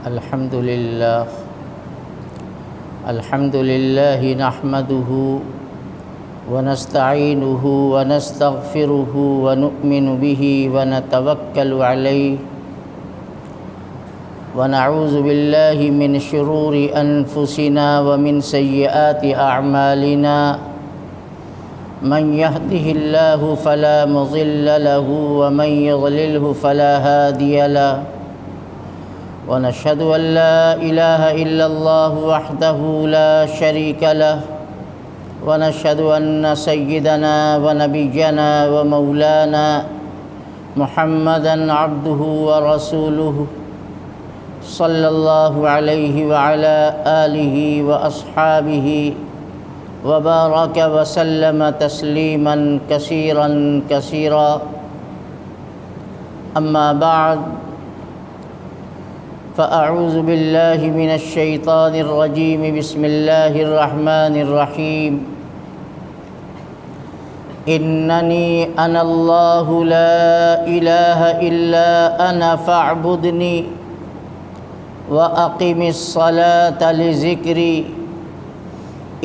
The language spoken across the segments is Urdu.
الحمد لله نحمده ونستعينه ونستغفره ونؤمن به ونتوكل عليه ونعوذ بالله من شرور أنفسنا ومن سيئات أعمالنا من يهده الله فلا مضل له ومن يضلله فلا هادي له ونشهد أن لا إله إلا الله وحده لا شريك له ونشهد أن سيدنا ونبينا ومولانا محمدًا عبده ورسوله صلى الله عليه وعلى آله وأصحابه وبارك وسلم تسليماً كثيراً كثيراً أما بعد فأعوذ بالله من الشيطان الرجيم بسم الله الرحمن الرحيم إنني أنا الله لا إله إلا أنا فاعبدني وأقم الصلاة لذكري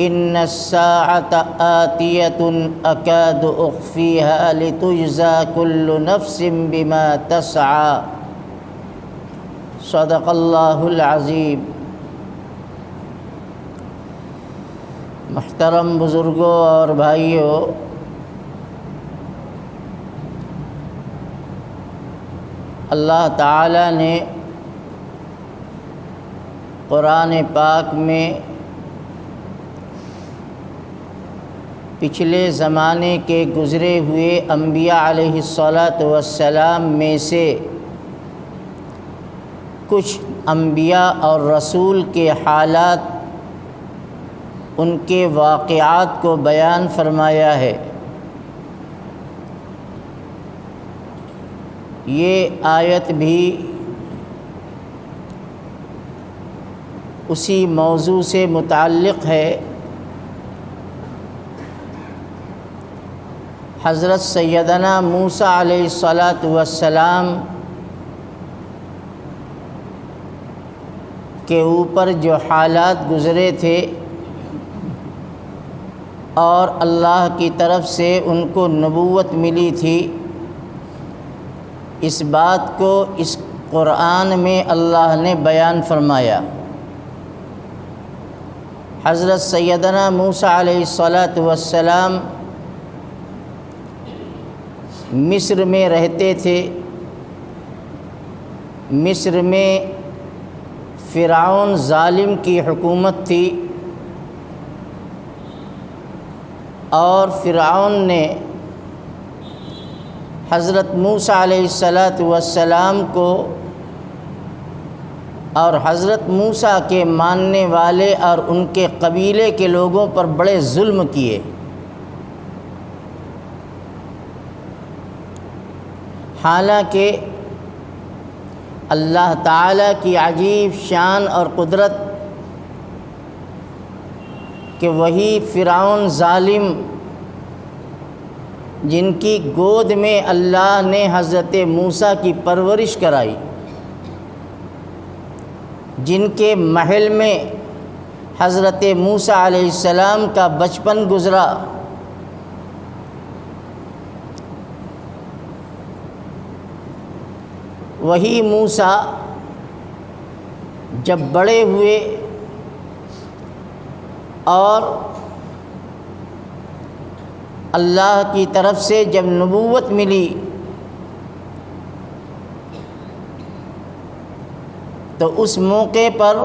إن الساعة آتية أكاد أخفيها لتجزى كل نفس بما تسعى صدق اللہ العظیم۔ محترم بزرگوں اور بھائیوں، اللہ تعالی نے قرآن پاک میں پچھلے زمانے کے گزرے ہوئے انبیاء علیہ السلام میں سے کچھ انبیاء اور رسول کے حالات، ان کے واقعات کو بیان فرمایا ہے۔ یہ آیت بھی اسی موضوع سے متعلق ہے۔ حضرت سیدنا موسیٰ علیہ السلام کے اوپر جو حالات گزرے تھے اور اللہ کی طرف سے ان کو نبوت ملی تھی، اس بات کو اس قرآن میں اللہ نے بیان فرمایا۔ حضرت سیدنا موسیٰ علیہ السلام مصر میں رہتے تھے۔ مصر میں فرعون ظالم کی حکومت تھی، اور فرعون نے حضرت موسیٰ علیہ السلام کو اور حضرت موسیٰ کے ماننے والے اور ان کے قبیلے کے لوگوں پر بڑے ظلم کیے۔ حالانکہ اللہ تعالیٰ کی عجیب شان اور قدرت کہ وہی فرعون ظالم جن کی گود میں اللہ نے حضرت موسیٰ کی پرورش کرائی، جن کے محل میں حضرت موسیٰ علیہ السلام کا بچپن گزرا، وہی موسیٰ جب بڑے ہوئے اور اللہ کی طرف سے جب نبوت ملی تو اس موقع پر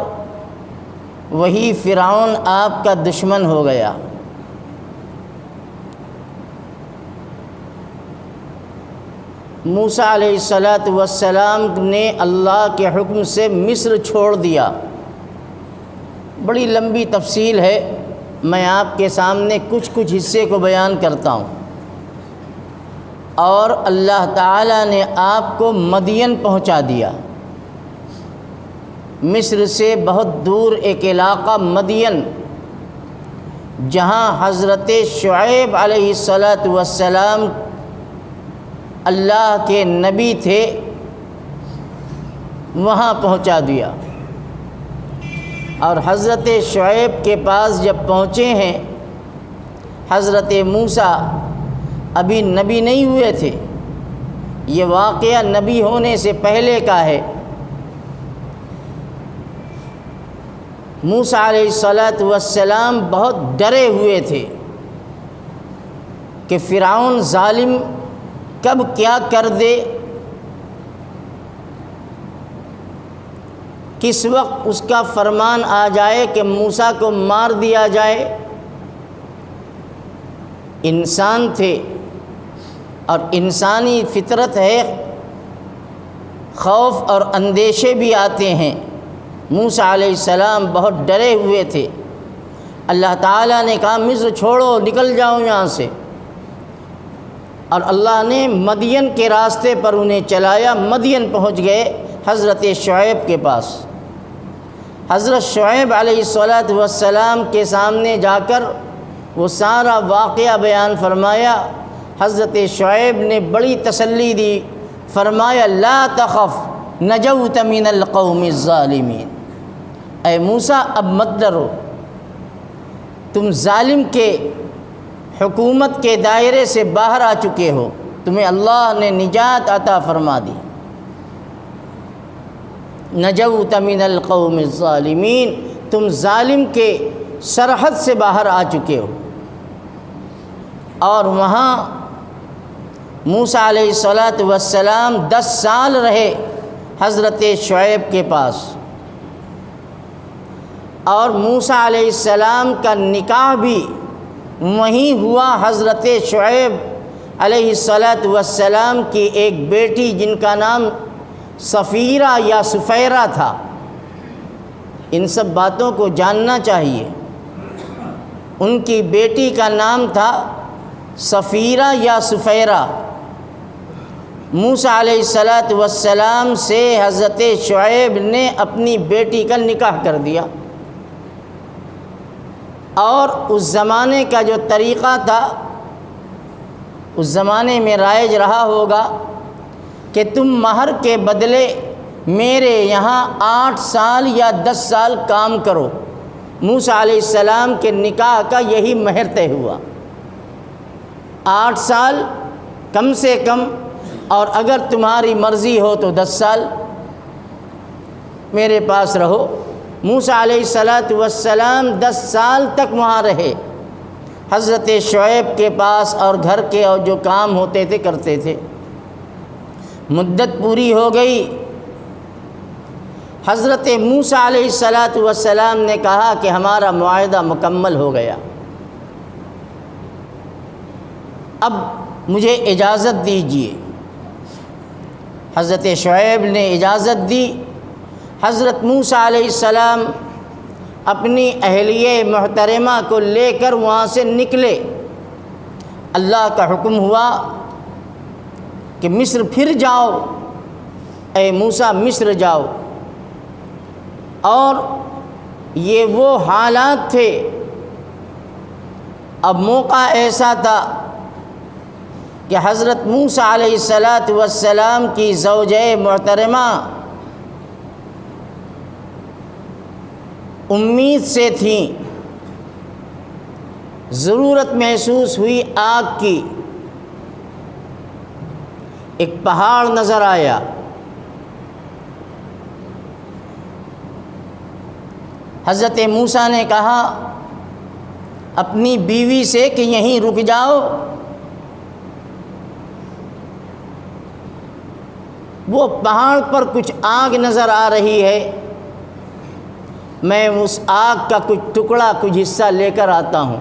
وہی فرعون آپ کا دشمن ہو گیا۔ موسیٰ علیہ السلام نے اللہ کے حکم سے مصر چھوڑ دیا۔ بڑی لمبی تفصیل ہے، میں آپ کے سامنے کچھ حصے کو بیان کرتا ہوں۔ اور اللہ تعالیٰ نے آپ کو مدین پہنچا دیا۔ مصر سے بہت دور ایک علاقہ مدین، جہاں حضرت شعیب علیہ السلام اللہ کے نبی تھے، وہاں پہنچا دیا۔ اور حضرت شعیب کے پاس جب پہنچے ہیں، حضرت موسیٰ ابھی نبی نہیں ہوئے تھے، یہ واقعہ نبی ہونے سے پہلے کا ہے۔ موسیٰ علیہ السلام بہت ڈرے ہوئے تھے کہ فرعون ظالم کب کیا کر دے، کس وقت اس کا فرمان آ جائے کہ موسیٰ کو مار دیا جائے۔ انسان تھے اور انسانی فطرت ہے، خوف اور اندیشے بھی آتے ہیں۔ موسیٰ علیہ السلام بہت ڈرے ہوئے تھے۔ اللہ تعالیٰ نے کہا مصر چھوڑو، نکل جاؤ یہاں سے، اور اللہ نے مدین کے راستے پر انہیں چلایا۔ مدین پہنچ گئے حضرت شعیب کے پاس۔ حضرت شعیب علیہ السلام کے سامنے جا کر وہ سارا واقعہ بیان فرمایا۔ حضرت شعیب نے بڑی تسلی دی، فرمایا لا تخف نجوت من القوم الظالمین، اے موسیٰ اب مت ڈرو، تم ظالم کے حکومت کے دائرے سے باہر آ چکے ہو، تمہیں اللہ نے نجات عطا فرما دی۔ نجوت من القوم الظالمین، تم ظالم کے سرحد سے باہر آ چکے ہو۔ اور وہاں موسیٰ علیہ السلام 10 سال رہے حضرت شعیب کے پاس، اور موسیٰ علیہ السلام کا نکاح بھی وہیں ہوا۔ حضرت شعیب علیہ السلام کی ایک بیٹی جن کا نام صفیرہ یا سفیرہ تھا، ان سب باتوں کو جاننا چاہیے۔ ان کی بیٹی کا نام تھا صفیرہ یا سفیرہ۔ موسیٰ علیہ السلام سے حضرت شعیب نے اپنی بیٹی کا نکاح کر دیا، اور اس زمانے کا جو طریقہ تھا، اس زمانے میں رائج رہا ہوگا کہ تم مہر کے بدلے میرے یہاں 8 سال یا 10 سال کام کرو۔ موسیٰ علیہ السلام کے نکاح کا یہی مہر طے ہوا، 8 سال کم سے کم، اور اگر تمہاری مرضی ہو تو 10 سال میرے پاس رہو۔ موسیٰ علیہ السلام 10 سال تک وہاں رہے حضرت شعیب کے پاس، اور گھر کے اور جو کام ہوتے تھے کرتے تھے۔ مدت پوری ہو گئی، حضرت موسیٰ علیہ السلام نے کہا کہ ہمارا معاہدہ مکمل ہو گیا، اب مجھے اجازت دیجیے۔ حضرت شعیب نے اجازت دی۔ حضرت موسیٰ علیہ السلام اپنی اہلیہ محترمہ کو لے کر وہاں سے نکلے۔ اللہ کا حکم ہوا کہ مصر پھر جاؤ، اے موسیٰ مصر جاؤ۔ اور یہ وہ حالات تھے، اب موقع ایسا تھا کہ حضرت موسیٰ علیہ السلام کی زوجہ محترمہ امید سے تھیں، ضرورت محسوس ہوئی آگ کی۔ ایک پہاڑ نظر آیا، حضرت موسیٰ نے کہا اپنی بیوی سے کہ یہیں رک جاؤ۔ وہ پہاڑ پر کچھ آگ نظر آ رہی ہے، میں اس آگ کا کچھ ٹکڑا، کچھ حصہ لے کر آتا ہوں۔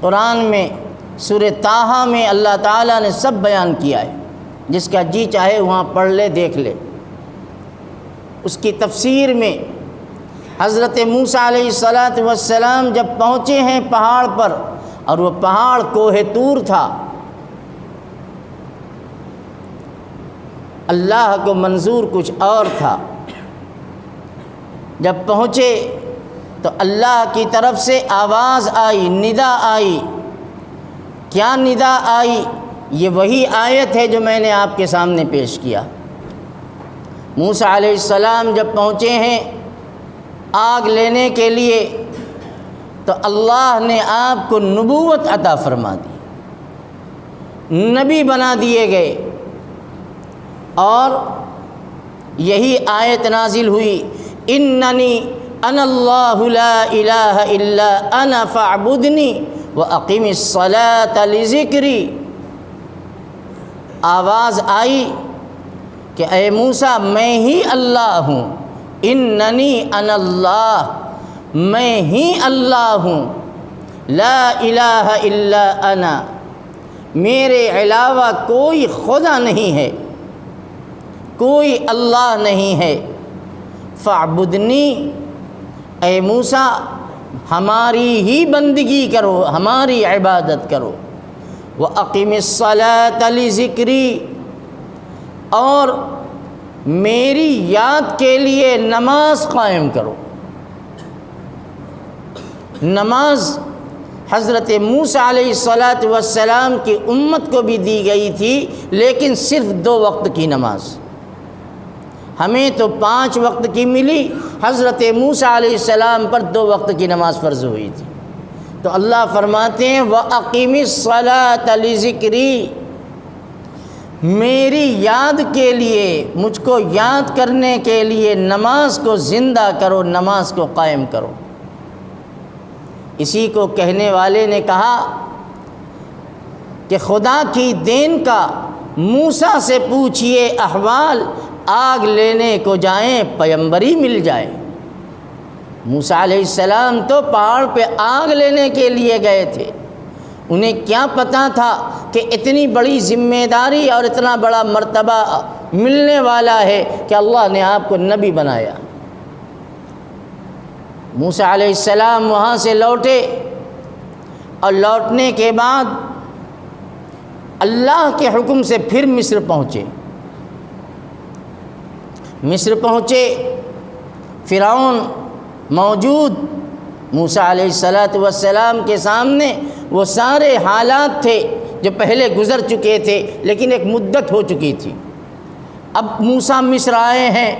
قرآن میں سورہ طٰہٰ میں اللہ تعالیٰ نے سب بیان کیا ہے، جس کا جی چاہے وہاں پڑھ لے، دیکھ لے۔ اس کی تفسیر میں حضرت موسیٰ علیہ السلام جب پہنچے ہیں پہاڑ پر، اور وہ پہاڑ کوہ طور تھا، اللہ کو منظور کچھ اور تھا۔ جب پہنچے تو اللہ کی طرف سے آواز آئی، ندا آئی۔ کیا ندا آئی؟ یہ وہی آیت ہے جو میں نے آپ کے سامنے پیش کیا۔ موسیٰ علیہ السلام جب پہنچے ہیں آگ لینے کے لیے تو اللہ نے آپ کو نبوت عطا فرما دی، نبی بنا دیے گئے، اور یہی آیت نازل ہوئی اننی انا اللہ لا الہ الا انا فاعبدنی واقم الصلاۃ لذکری۔ آواز آئی کہ اے موسیٰ میں ہی اللہ ہوں، اننی انا اللہ، میں ہی اللہ ہوں، لا الہ الا انا، میرے علاوہ کوئی خدا نہیں ہے، کوئی اللہ نہیں ہے، فاعبدنی، اے موسیٰ ہماری ہی بندگی کرو، ہماری عبادت کرو، وَأَقِمِ الصَّلَاةَ لِذِكْرِي، اور میری یاد کے لیے نماز قائم کرو۔ نماز حضرت موسیٰ علیہ السلام کی امت کو بھی دی گئی تھی، لیکن صرف 2 وقت کی نماز، ہمیں تو 5 وقت کی ملی، حضرت موسیٰ علیہ السلام پر 2 وقت کی نماز فرض ہوئی تھی۔ تو اللہ فرماتے ہیں وَأَقِمِ الصَّلَاةَ لِذِكْرِي، میری یاد کے لیے، مجھ کو یاد کرنے کے لیے نماز کو زندہ کرو، نماز کو قائم کرو۔ اسی کو کہنے والے نے کہا کہ خدا کی دین کا موسیٰ سے پوچھئے احوال، آگ لینے کو جائیں پیمبری مل جائے۔ موسیٰ علیہ السلام تو پہاڑ پہ آگ لینے کے لیے گئے تھے، انہیں کیا پتہ تھا کہ اتنی بڑی ذمہ داری اور اتنا بڑا مرتبہ ملنے والا ہے کہ اللہ نے آپ کو نبی بنایا۔ موسیٰ علیہ السلام وہاں سے لوٹے، اور لوٹنے کے بعد اللہ کے حکم سے پھر مصر پہنچے۔ مصر پہنچے، فرعون موجود، موسیٰ علیہ السلام کے سامنے وہ سارے حالات تھے جو پہلے گزر چکے تھے، لیکن ایک مدت ہو چکی تھی۔ اب موسیٰ مصر آئے ہیں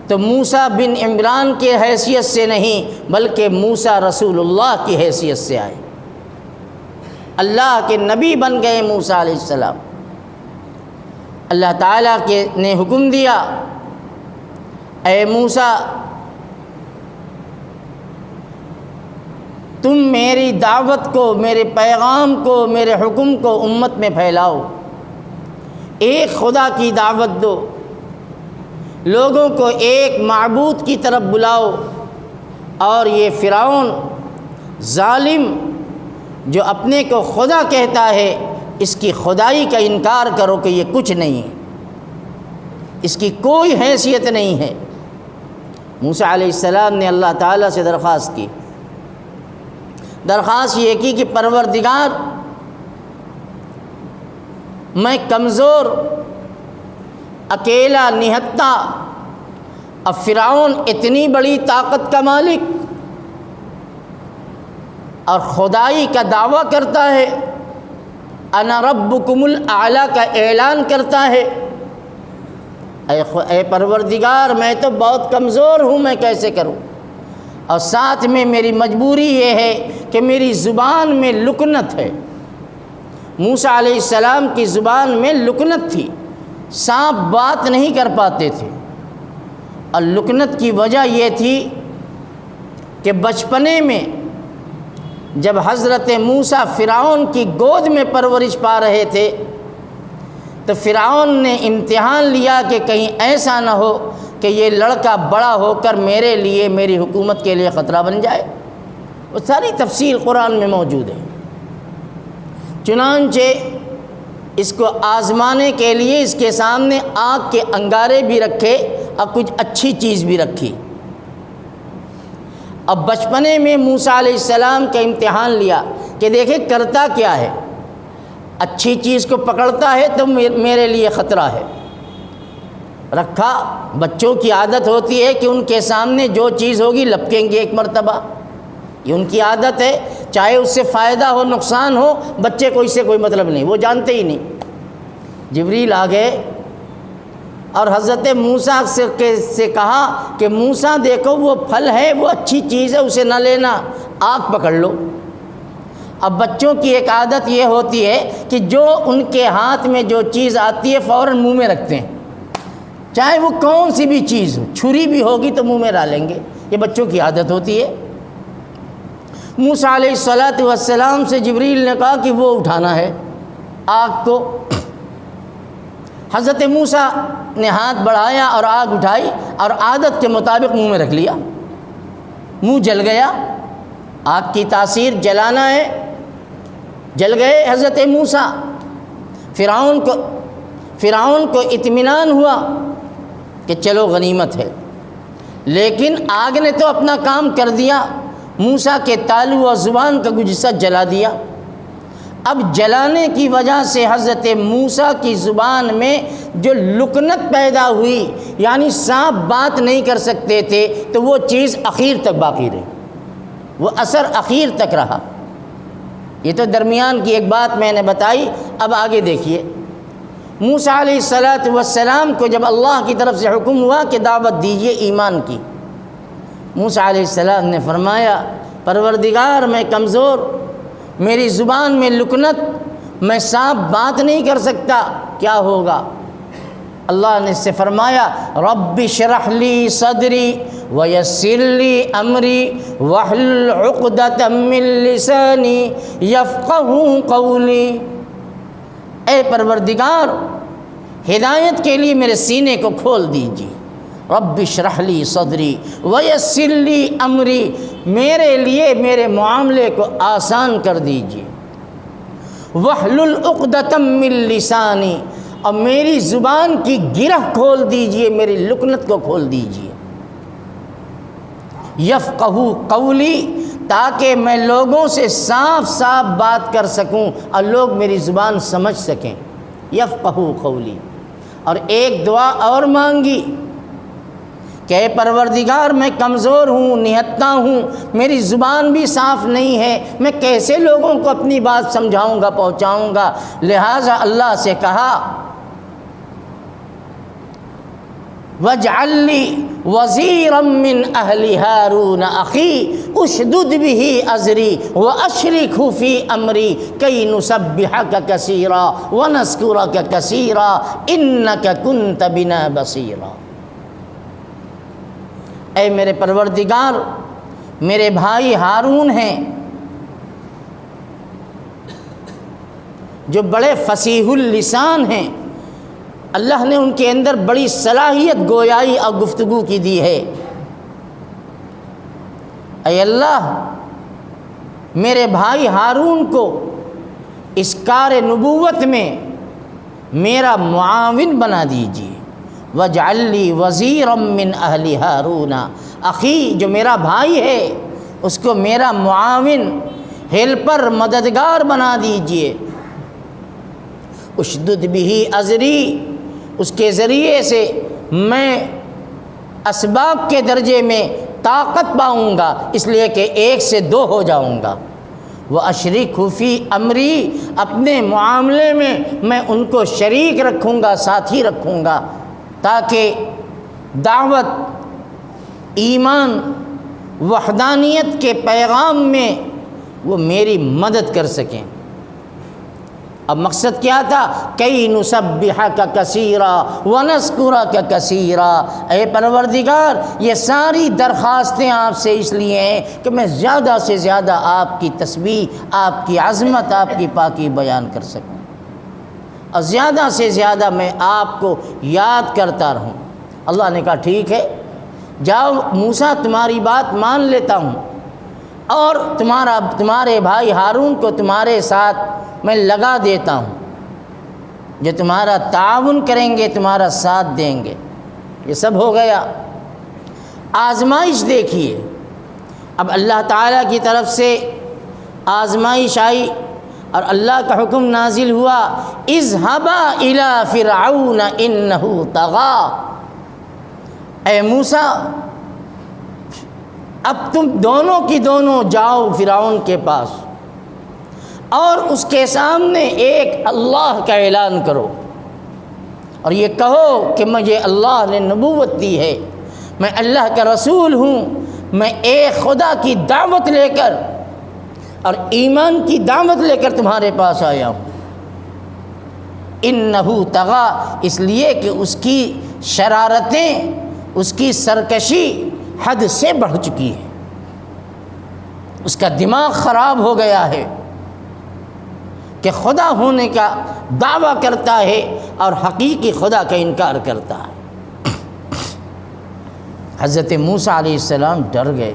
تو موسیٰ بن عمران کی حیثیت سے نہیں، بلکہ موسیٰ رسول اللہ کی حیثیت سے آئے، اللہ کے نبی بن گئے موسیٰ علیہ السلام۔ اللہ تعالیٰ نے حکم دیا اے موسیٰ تم میری دعوت کو، میرے پیغام کو، میرے حکم کو امت میں پھیلاؤ، ایک خدا کی دعوت دو، لوگوں کو ایک معبود کی طرف بلاؤ، اور یہ فرعون ظالم جو اپنے کو خدا کہتا ہے، اس کی خدائی کا انکار کرو کہ یہ کچھ نہیں ہے، اس کی کوئی حیثیت نہیں ہے۔ موسیٰ علیہ السلام نے اللہ تعالیٰ سے درخواست کی، درخواست یہ کی کہ پروردگار میں کمزور، اکیلا، نہتہ، اب فرعون اتنی بڑی طاقت کا مالک اور خدائی کا دعویٰ کرتا ہے، انا ربکم الاعلیٰ کا اعلان کرتا ہے، اے پروردگار میں تو بہت کمزور ہوں، میں کیسے کروں؟ اور ساتھ میں میری مجبوری یہ ہے کہ میری زبان میں لکنت ہے۔ موسیٰ علیہ السلام کی زبان میں لکنت تھی، صاف بات نہیں کر پاتے تھے، اور لکنت کی وجہ یہ تھی کہ بچپنے میں جب حضرت موسیٰ فرعون کی گود میں پرورش پا رہے تھے تو فرعون نے امتحان لیا کہ کہیں ایسا نہ ہو کہ یہ لڑکا بڑا ہو کر میرے لیے، میری حکومت کے لیے خطرہ بن جائے۔ وہ ساری تفصیل قرآن میں موجود ہے۔ چنانچہ اس کو آزمانے کے لیے اس کے سامنے آگ کے انگارے بھی رکھے اور کچھ اچھی چیز بھی رکھی۔ اب بچپنے میں موسیٰ علیہ السلام کا امتحان لیا کہ دیکھیں کرتا کیا ہے، اچھی چیز کو پکڑتا ہے تو میرے لیے خطرہ ہے، رکھا۔ بچوں کی عادت ہوتی ہے کہ ان کے سامنے جو چیز ہوگی لپکیں گے ایک مرتبہ، یہ ان کی عادت ہے، چاہے اس سے فائدہ ہو نقصان ہو، بچے کو اس سے کوئی مطلب نہیں، وہ جانتے ہی نہیں۔ جبریل آ گئے اور حضرت موسیٰ سے کہا کہ موسیٰ دیکھو وہ پھل ہے، وہ اچھی چیز ہے، اسے نہ لینا، آگ پکڑ لو۔ اب بچوں کی ایک عادت یہ ہوتی ہے کہ جو ان کے ہاتھ میں جو چیز آتی ہے فوراً منہ میں رکھتے ہیں، چاہے وہ کون سی بھی چیز ہو، چھری بھی ہوگی تو منہ میں ڈالیں گے، یہ بچوں کی عادت ہوتی ہے۔ موسیٰ علیہ السلام سے جبریل نے کہا کہ وہ اٹھانا ہے آگ کو۔ حضرت موسیٰ نے ہاتھ بڑھایا اور آگ اٹھائی اور عادت کے مطابق منہ میں رکھ لیا، منہ جل گیا۔ آگ کی تاثیر جلانا ہے، جل گئے حضرت موسیٰ۔ فرعون کو اطمینان ہوا کہ چلو غنیمت ہے، لیکن آگ نے تو اپنا کام کر دیا، موسیٰ کے تالو اور زبان کا کچھ حصہ جلا دیا۔ اب جلانے کی وجہ سے حضرت موسیٰ کی زبان میں جو لکنت پیدا ہوئی، یعنی سانپ بات نہیں کر سکتے تھے، تو وہ چیز اخیر تک باقی رہی، وہ اثر اخیر تک رہا۔ یہ تو درمیان کی ایک بات میں نے بتائی، اب آگے دیکھیے۔ موسیٰ علیہ السلام کو جب اللہ کی طرف سے حکم ہوا کہ دعوت دیجیے ایمان کی، موسیٰ علیہ السلام نے فرمایا پروردگار میں کمزور، میری زبان میں لکنت، میں سانپ بات نہیں کر سکتا، کیا ہوگا؟ اللہ نے اس سے فرمایا رب اشرح لی صدری ویسر لی امری واحلل عقدۃ من لسانی یفقہوا قولی۔ اے پروردگار، ہدایت کے لیے میرے سینے کو کھول دیجیے۔ رب اشرح لی صدری ویسر لی امری، میرے لیے میرے معاملے کو آسان کر دیجیے۔ واحلل عقدۃ من لسانی، اور میری زبان کی گرہ کھول دیجیے، میری لکنت کو کھول دیجیے۔ یفقہوا قولی، تاکہ میں لوگوں سے صاف صاف بات کر سکوں اور لوگ میری زبان سمجھ سکیں۔ یفقہوا قولی۔ اور ایک دعا اور مانگی کہ اے پروردگار میں کمزور ہوں، نہتا ہوں، میری زبان بھی صاف نہیں ہے، میں کیسے لوگوں کو اپنی بات سمجھاؤں گا، پہنچاؤں گا؟ لہٰذا اللہ سے کہا وَاجْعَلْ لِي وَزِيرًا مِّنْ أَهْلِ هَارُونَ أَخِي أُشْدُدْ بِهِ أَزْرِي وَأَشْرِكْهُ فِي أَمْرِي كَيْ نُسَبِّحَكَ كَثِيرًا وَنَذْكُرَكَ كَثِيرًا إِنَّكَ كُنْتَ بِنَا بَصِيرًا۔ اے میرے پروردگار، میرے بھائی ہارون ہیں جو بڑے فصیح اللسان ہیں، اللہ نے ان کے اندر بڑی صلاحیت گویائی اور گفتگو کی دی ہے۔ اے اللہ، میرے بھائی ہارون کو اس کار نبوت میں میرا معاون بنا دیجیے۔ وَاجْعَلْ لِي وَزِيرًا مِّنْ أَهْلِ هَارُونَ أَخِي، جو میرا بھائی ہے اس کو میرا معاون، ہیلپر، مددگار بنا دیجیے۔ اشدد بِهِ أَزْرِي، اس کے ذریعے سے میں اسباب کے درجے میں طاقت پاؤں گا، اس لیے کہ 1 سے 2 ہو جاؤں گا۔ وَأَشْرِكْهُ فِي أَمْرِي، اپنے معاملے میں ان کو شریک رکھوں گا، ساتھی رکھوں گا، تاکہ دعوت، ایمان، وحدانیت کے پیغام میں وہ میری مدد کر سکیں۔ اب مقصد کیا تھا؟ کئی نسبحک کثیرا ونذکرک کثیرا۔ اے پروردگار، یہ ساری درخواستیں آپ سے اس لیے ہیں کہ میں زیادہ سے زیادہ آپ کی تسبیح، آپ کی عظمت، آپ کی پاکی بیان کر سکوں، اور زیادہ سے زیادہ میں آپ کو یاد کرتا رہوں۔ اللہ نے کہا ٹھیک ہے، جاؤ موسیٰ، تمہاری بات مان لیتا ہوں، اور تمہارے بھائی ہارون کو تمہارے ساتھ میں لگا دیتا ہوں، جو تمہارا تعاون کریں گے، تمہارا ساتھ دیں گے۔ یہ سب ہو گیا۔ آزمائش دیکھیے، اب اللہ تعالیٰ کی طرف سے آزمائش آئی اور اللہ کا حکم نازل ہوا، اذهبا الى فرعون انه طغى۔ اے موسیٰ، اب تم دونوں کی دونوں جاؤ فرعون کے پاس اور اس کے سامنے ایک اللہ کا اعلان کرو، اور یہ کہو کہ مجھے اللہ نے نبوت دی ہے، میں اللہ کا رسول ہوں، میں ایک خدا کی دعوت لے کر اور ایمان کی دعوت لے کر تمہارے پاس آیا ہوں۔ انہو طغا، اس لیے کہ اس کی شرارتیں، اس کی سرکشی حد سے بڑھ چکی ہے، اس کا دماغ خراب ہو گیا ہے کہ خدا ہونے کا دعویٰ کرتا ہے اور حقیقی خدا کا انکار کرتا ہے۔ حضرت موسیٰ علیہ السلام ڈر گئے۔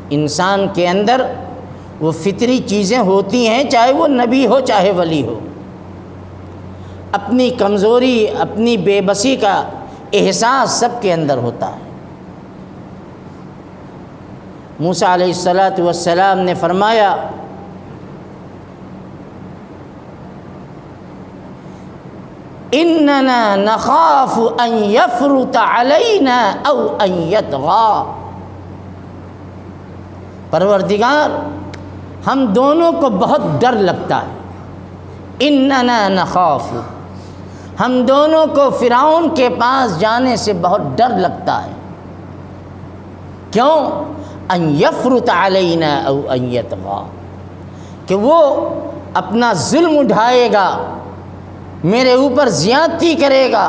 انسان کے اندر وہ فطری چیزیں ہوتی ہیں، چاہے وہ نبی ہو چاہے ولی ہو، اپنی کمزوری، اپنی بے بسی کا احساس سب کے اندر ہوتا ہے۔ موسیٰ علیہ السلام نے فرمایا اننا نخاف ان یفرط علینا او ان یطغی، پروردگار ہم دونوں کو بہت ڈر لگتا ہے، اننا نخاف، ہم دونوں کو فرعون کے پاس جانے سے بہت ڈر لگتا ہے۔ کیوں؟ ان یفرط علینا او ان یطغی، کہ وہ اپنا ظلم اٹھائے گا، میرے اوپر زیادتی کرے گا،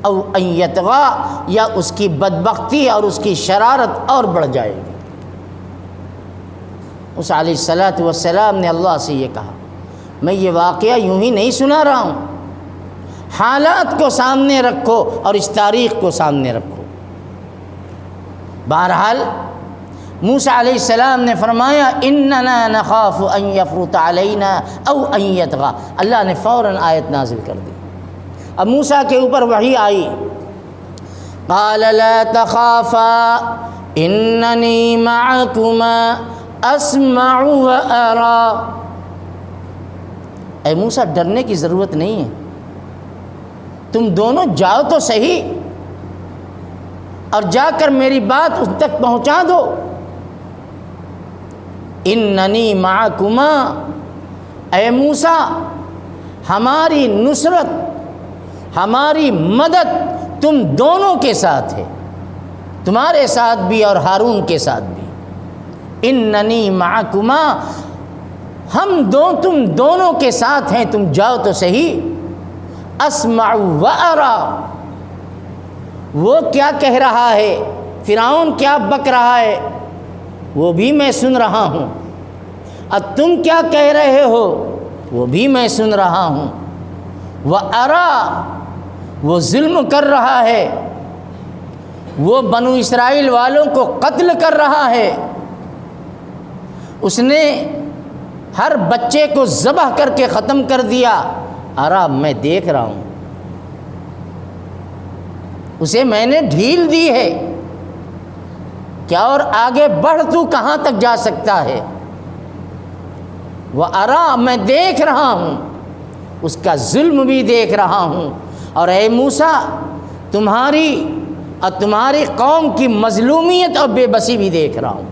او ان یطغی، یا اس کی بدبختی اور اس کی شرارت اور بڑھ جائے گی۔ اس علیہ السلام نے اللہ سے یہ کہا، میں یہ واقعہ یوں ہی نہیں سنا رہا ہوں، حالات کو سامنے رکھو اور اس تاریخ کو سامنے رکھو۔ بہرحال موسیٰ علیہ السلام نے فرمایا اننا نخاف ان یفرط علینا او ان یطغی، اللہ نے فوراً آیت نازل کر دی۔ اب موسیٰ کے اوپر وحی آئی، قال لا تخافا اننی معکما اسمع وارى، اے موسیٰ ڈرنے کی ضرورت نہیں ہے، تم دونوں جاؤ تو صحیح اور جا کر میری بات اس تک پہنچا دو۔ اننی معکما، اے موسیٰ ہماری نصرت، ہماری مدد تم دونوں کے ساتھ ہے، تمہارے ساتھ بھی اور ہارون کے ساتھ بھی۔ اننی معکما، تم دونوں کے ساتھ ہیں، تم جاؤ تو صحیح۔ اسمع وارى، وہ کیا کہہ رہا ہے، فرعون کیا بک رہا ہے وہ بھی میں سن رہا ہوں، اور تم کیا کہہ رہے ہو وہ بھی میں سن رہا ہوں۔ وَأَرَى، وہ ظلم کر رہا ہے، وہ بنو اسرائیل والوں کو قتل کر رہا ہے، اس نے ہر بچے کو ذبح کر کے ختم کر دیا، ارا میں دیکھ رہا ہوں، اسے میں نے ڈھیل دی ہے، کیا اور آگے بڑھ تو کہاں تک جا سکتا ہے؟ وَأَرَى، میں دیکھ رہا ہوں، اس کا ظلم بھی دیکھ رہا ہوں، اور اے موسیٰ تمہاری اور تمہاری قوم کی مظلومیت اور بے بسی بھی دیکھ رہا ہوں،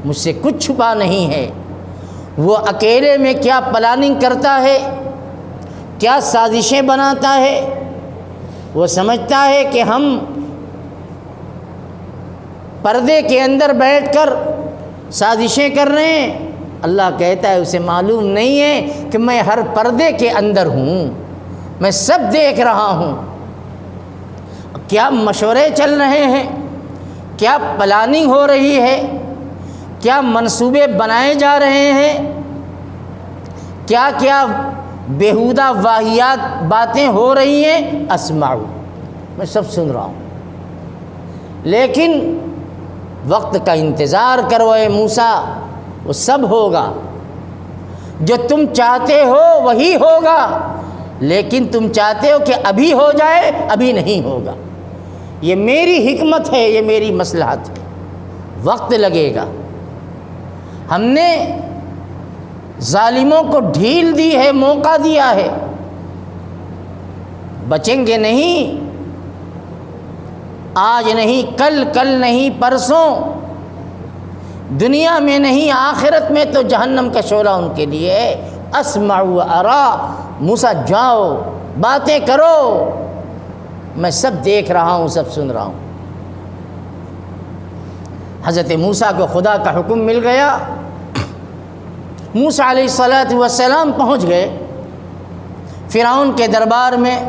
مجھ سے کچھ چھپا نہیں ہے۔ وہ اکیلے میں کیا پلاننگ کرتا ہے، کیا سازشیں بناتا ہے، وہ سمجھتا ہے کہ ہم پردے کے اندر بیٹھ کر سازشیں کر رہے ہیں، اللہ کہتا ہے اسے معلوم نہیں ہے کہ میں ہر پردے کے اندر ہوں، میں سب دیکھ رہا ہوں، کیا مشورے چل رہے ہیں، کیا پلاننگ ہو رہی ہے، کیا منصوبے بنائے جا رہے ہیں، کیا کیا بیہودہ واہیات باتیں ہو رہی ہیں، اسمع، میں سب سن رہا ہوں، لیکن وقت کا انتظار کرو اے موسیٰ، وہ سب ہوگا، جو تم چاہتے ہو وہی ہوگا، لیکن تم چاہتے ہو کہ ابھی ہو جائے، ابھی نہیں ہوگا، یہ میری حکمت ہے، یہ میری مصلحت ہے، وقت لگے گا۔ ہم نے ظالموں کو ڈھیل دی ہے، موقع دیا ہے، بچیں گے نہیں، آج نہیں کل، کل نہیں پرسوں، دنیا میں نہیں آخرت میں تو جہنم کا شعلہ ان کے لیے ہے۔ اسمع و ارا، موسیٰ جاؤ باتیں کرو، میں سب دیکھ رہا ہوں، سب سن رہا ہوں۔ حضرت موسیٰ کو خدا کا حکم مل گیا، موسیٰ علیہ السلام پہنچ گئے فرعون کے دربار میں،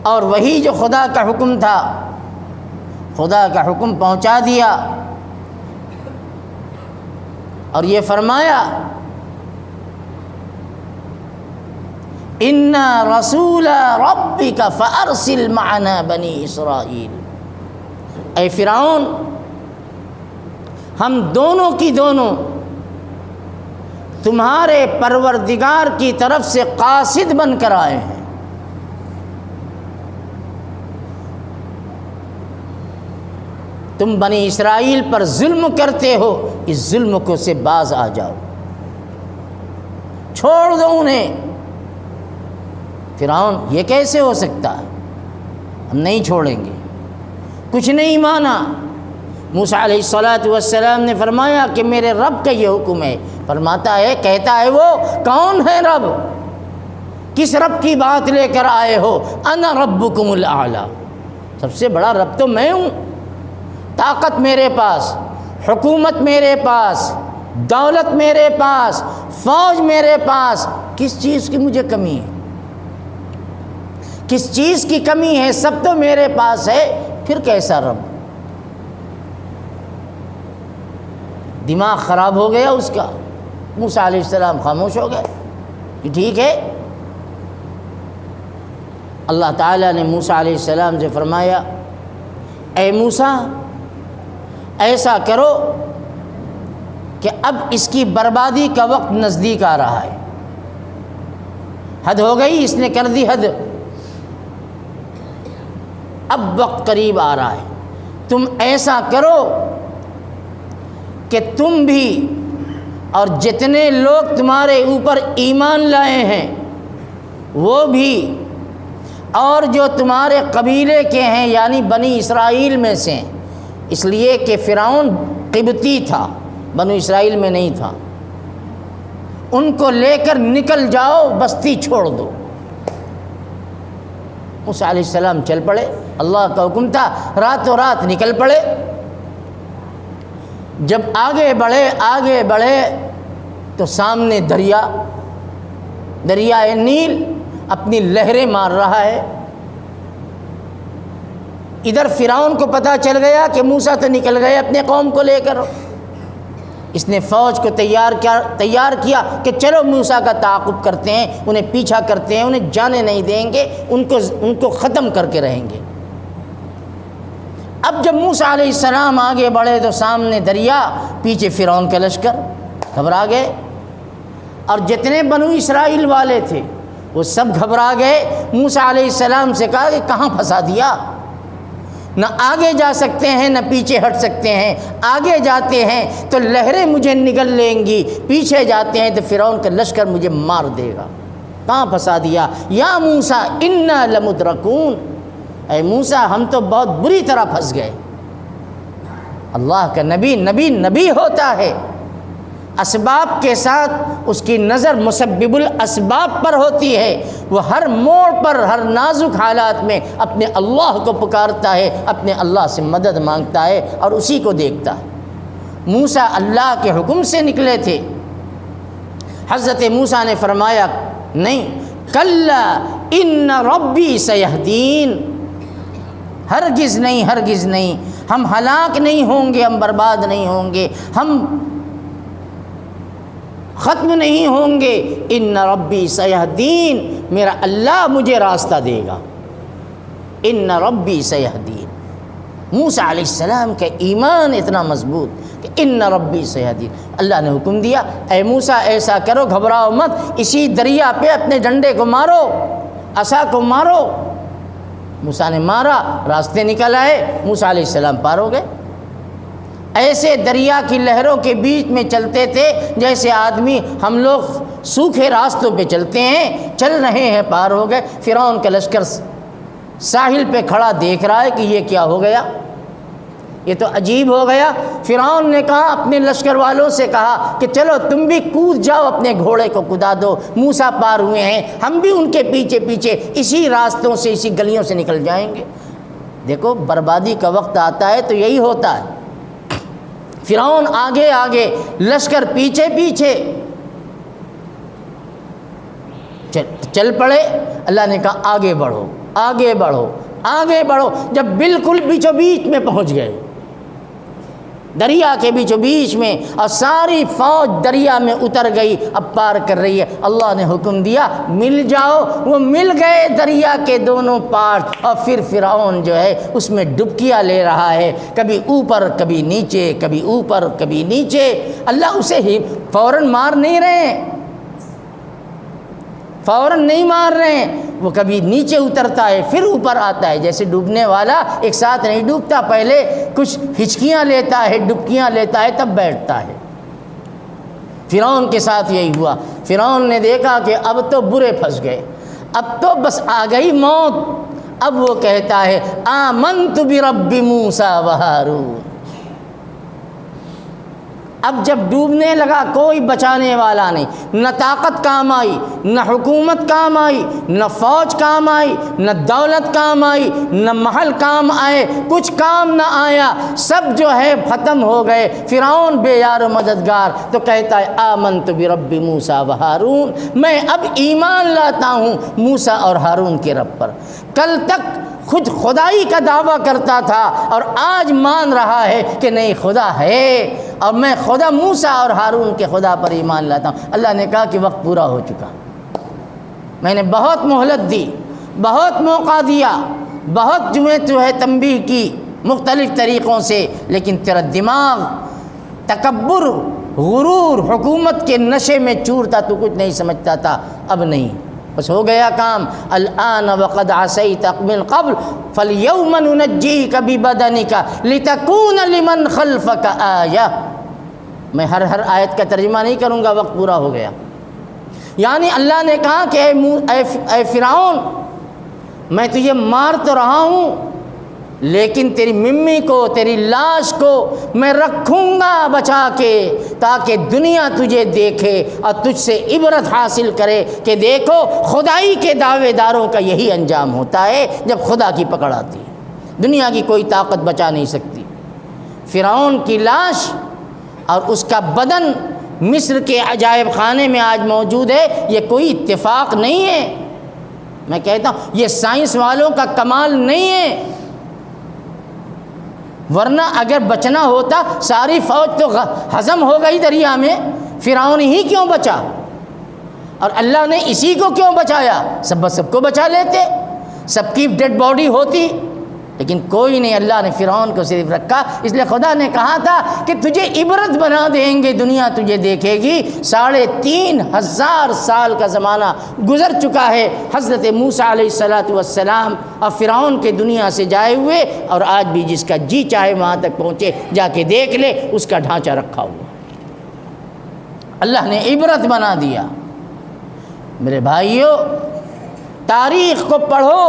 اور وہی جو خدا کا حکم تھا، خدا کا حکم پہنچا دیا، اور یہ فرمایا اِنَّا رَسُولَ رَبِّكَ فَأَرْسِلْ مَعَنَا بَنِي إِسْرَائِيل۔ اے فرعون، ہم دونوں کی دونوں تمہارے پروردگار کی طرف سے قاصد بن کر آئے ہیں۔ تم بنی اسرائیل پر ظلم کرتے ہو، اس ظلم کو سے باز آ جاؤ، چھوڑ دو انہیں۔ فرعون، یہ کیسے ہو سکتا ہے، ہم نہیں چھوڑیں گے، کچھ نہیں مانا۔ موسیٰ علیہ السلام نے فرمایا کہ میرے رب کا یہ حکم ہے۔ فرماتا ہے، کہتا ہے وہ، کون ہے رب؟ کس رب کی بات لے کر آئے ہو؟ انا ربکم الاعلی، سب سے بڑا رب تو میں ہوں، طاقت میرے پاس، حکومت میرے پاس، دولت میرے پاس، فوج میرے پاس، کس چیز کی مجھے کمی ہے؟ کس چیز کی کمی ہے؟ سب تو میرے پاس ہے، پھر کیسا رب؟ دماغ خراب ہو گیا اس کا۔ موسیٰ علیہ السلام خاموش ہو گئے کہ ٹھیک ہے۔ اللہ تعالیٰ نے موسیٰ علیہ السلام سے فرمایا، اے موسیٰ، ایسا کرو کہ اب اس کی بربادی کا وقت نزدیک آ رہا ہے، حد ہو گئی، اس نے کر دی حد، اب وقت قریب آ رہا ہے۔ تم ایسا کرو کہ تم بھی اور جتنے لوگ تمہارے اوپر ایمان لائے ہیں وہ بھی، اور جو تمہارے قبیلے کے ہیں یعنی بنی اسرائیل میں سے، اس لیے کہ فرعون قبطی تھا، بنو اسرائیل میں نہیں تھا، ان کو لے کر نکل جاؤ، بستی چھوڑ دو۔ موسیٰ علیہ السلام چل پڑے، اللہ کا حکم تھا، راتوں رات نکل پڑے۔ جب آگے بڑھے تو سامنے دریائے نیل اپنی لہریں مار رہا ہے۔ ادھر فرعون کو پتہ چل گیا کہ موسیٰ تو نکل گئے اپنے قوم کو لے کر، اس نے فوج کو تیار کیا کہ چلو موسیٰ کا تعاقب کرتے ہیں، انہیں پیچھا کرتے ہیں، انہیں جانے نہیں دیں گے، ان کو ختم کر کے رہیں گے۔ اب جب موسیٰ علیہ السلام آگے بڑھے تو سامنے دریا، پیچھے فرعون کا لشکر، گھبرا گئے، اور جتنے بنو اسرائیل والے تھے وہ سب گھبرا گئے۔ موسیٰ علیہ السلام سے کہا کہ کہاں پھنسا دیا، نہ آگے جا سکتے ہیں نہ پیچھے ہٹ سکتے ہیں، آگے جاتے ہیں تو لہریں مجھے نگل لیں گی، پیچھے جاتے ہیں تو فرعون کا لشکر مجھے مار دے گا، کہاں پھنسا دیا؟ یا موسیٰ انا لمدرکون، اے موسیٰ ہم تو بہت بری طرح پھنس گئے۔ اللہ کا نبی ہوتا ہے، اسباب کے ساتھ اس کی نظر مسبب الاسباب پر ہوتی ہے، وہ ہر موڑ پر، ہر نازک حالات میں اپنے اللہ کو پکارتا ہے، اپنے اللہ سے مدد مانگتا ہے اور اسی کو دیکھتا ہے۔ موسیٰ اللہ کے حکم سے نکلے تھے، حضرت موسیٰ نے فرمایا نہیں، کلا ان ربی سیہدین، ہرگز نہیں، ہم ہلاک نہیں ہوں گے، ہم برباد نہیں ہوں گے، ہم ختم نہیں ہوں گے۔ ان ربی سیہدین، میرا اللہ مجھے راستہ دے گا۔ ان ربی سیہدین، موسیٰ علیہ السلام کا ایمان اتنا مضبوط کہ ان ربی سیہدین، اللہ نے حکم دیا، اے موسیٰ ایسا کرو، گھبراؤ مت، اسی دریا پہ اپنے ڈنڈے کو مارو، عصا کو مارو۔ موسیٰ نے مارا، راستے نکل آئے، موسیٰ علیہ السلام پار ہو گئے۔ ایسے دریا کی لہروں کے بیچ میں چلتے تھے جیسے آدمی، ہم لوگ سوکھے راستوں پہ چلتے ہیں، چل رہے ہیں، پار ہو گئے۔ فرعون کا لشکر ساحل پہ کھڑا دیکھ رہا ہے کہ یہ کیا ہو گیا، یہ تو عجیب ہو گیا۔ فرعون نے کہا، اپنے لشکر والوں سے کہا کہ چلو تم بھی کود جاؤ، اپنے گھوڑے کو کدا دو، موسیٰ پار ہوئے ہیں، ہم بھی ان کے پیچھے پیچھے اسی راستوں سے، اسی گلیوں سے نکل جائیں گے۔ دیکھو بربادی کا وقت آتا ہے تو یہی ہوتا ہے۔ فرعون آگے آگے، لشکر پیچھے پیچھے، چل پڑے۔ اللہ نے کہا آگے بڑھو، آگے بڑھو، آگے بڑھو۔ جب بالکل بیچوں بیچ میں پہنچ گئے، دریا کے بیچوں بیچ میں، اور ساری فوج دریا میں اتر گئی، اب پار کر رہی ہے۔ اللہ نے حکم دیا مل جاؤ، وہ مل گئے دریا کے دونوں پار، اور پھر فرعون جو ہے اس میں ڈبکیاں لے رہا ہے، کبھی اوپر کبھی نیچے، کبھی اوپر کبھی نیچے۔ اللہ اسے ہی فوراً مار نہیں رہے ہیں، فوراً نہیں مار رہے ہیں، وہ کبھی نیچے اترتا ہے پھر اوپر آتا ہے، جیسے ڈوبنے والا ایک ساتھ نہیں ڈوبتا، پہلے کچھ ہچکیاں لیتا ہے، ڈبکیاں لیتا ہے، تب بیٹھتا ہے۔ فرعون کے ساتھ یہی ہوا۔ فرعون نے دیکھا کہ اب تو برے پھنس گئے، اب تو بس آ گئی موت۔ اب وہ کہتا ہے آمنت برب موسیٰ و ہارون۔ اب جب ڈوبنے لگا کوئی بچانے والا نہیں، نہ طاقت کام آئی، نہ حکومت کام آئی، نہ فوج کام آئی، نہ دولت کام آئی، نہ محل کام آئے، کچھ کام نہ آیا، سب جو ہے ختم ہو گئے۔ فرعون بے یار و مددگار، تو کہتا ہے آمنت برب موسیٰ و ہارون، میں اب ایمان لاتا ہوں موسیٰ اور ہارون کے رب پر۔ کل تک خود خدائی کا دعویٰ کرتا تھا اور آج مان رہا ہے کہ نہیں خدا ہے، اور میں خدا موسیٰ اور ہارون کے خدا پر ایمان لاتا ہوں۔ اللہ نے کہا کہ وقت پورا ہو چکا، میں نے بہت مہلت دی، بہت موقع دیا، بہت جو ہے تنبیہ کی مختلف طریقوں سے، لیکن تیرا دماغ تکبر، غرور، حکومت کے نشے میں چور تھا، تو کچھ نہیں سمجھتا تھا، اب نہیں، بس ہو گیا کام۔ الآن وقد عصیت من قبل فالیوم ننجیک ببدنک لتکون لمن خلفک آیہ۔ میں ہر آیت کا ترجمہ نہیں کروں گا، وقت پورا ہو گیا۔ یعنی اللہ نے کہا کہ اے فرعون، میں تجھے مار تو رہا ہوں، لیکن تیری ممی کو، تیری لاش کو میں رکھوں گا بچا کے، تاکہ دنیا تجھے دیکھے اور تجھ سے عبرت حاصل کرے کہ دیکھو خدائی کے دعوے داروں کا یہی انجام ہوتا ہے جب خدا کی پکڑ آتی ہے، دنیا کی کوئی طاقت بچا نہیں سکتی۔ فرعون کی لاش اور اس کا بدن مصر کے عجائب خانے میں آج موجود ہے، یہ کوئی اتفاق نہیں ہے، میں کہتا ہوں یہ سائنس والوں کا کمال نہیں ہے، ورنہ اگر بچنا ہوتا ساری فوج تو ہضم ہو گئی دریا میں، فرعون ہی کیوں بچا؟ اور اللہ نے اسی کو کیوں بچایا؟ سب کو بچا لیتے، سب کی ڈیڈ باڈی ہوتی، لیکن کوئی نہیں، اللہ نے فرعون کو صرف رکھا۔ اس لیے خدا نے کہا تھا کہ تجھے عبرت بنا دیں گے، دنیا تجھے دیکھے گی۔ 3500 سال کا زمانہ گزر چکا ہے حضرت موسیٰ علیہ السلام اور فرعون کے دنیا سے جائے ہوئے، اور آج بھی جس کا جی چاہے وہاں تک پہنچے، جا کے دیکھ لے، اس کا ڈھانچہ رکھا ہوا۔ اللہ نے عبرت بنا دیا۔ میرے بھائیو، تاریخ کو پڑھو،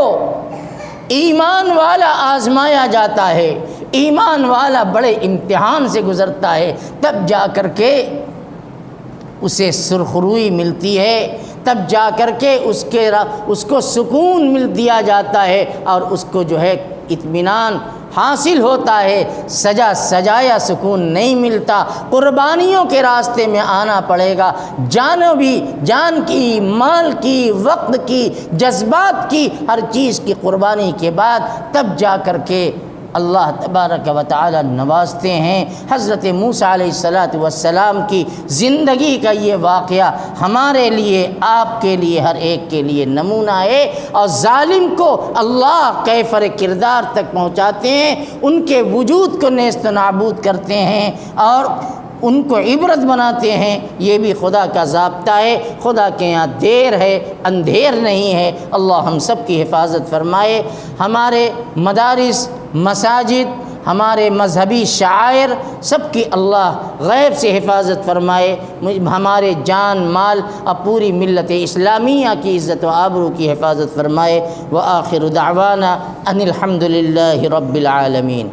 ایمان والا آزمایا جاتا ہے، ایمان والا بڑے امتحان سے گزرتا ہے، تب جا کر کے اسے سرخروئی ملتی ہے، تب جا کر کے اس کو سکون مل دیا جاتا ہے، اور اس کو جو ہے اطمینان حاصل ہوتا ہے۔ سجایا سکون نہیں ملتا، قربانیوں کے راستے میں آنا پڑے گا، جان کی، مال کی، وقت کی، جذبات کی، ہر چیز کی قربانی کے بعد تب جا کر کے اللہ تبارک و تعالی نوازتے ہیں۔ حضرت موسیٰ علیہ السلام کی زندگی کا یہ واقعہ ہمارے لیے، آپ کے لیے، ہر ایک کے لیے نمونہ ہے، اور ظالم کو اللہ کیفر کردار تک پہنچاتے ہیں، ان کے وجود کو نیست و نابود کرتے ہیں اور ان کو عبرت بناتے ہیں۔ یہ بھی خدا کا ضابطہ ہے، خدا کے یہاں دیر ہے، اندھیر نہیں ہے۔ اللہ ہم سب کی حفاظت فرمائے، ہمارے مدارس، مساجد، ہمارے مذہبی شعائر سب کی اللہ غیب سے حفاظت فرمائے، ہمارے جان مال اور پوری ملت اسلامیہ کی عزت و آبرو کی حفاظت فرمائے۔ وآخر دعوانا ان الحمد للہ رب العالمین۔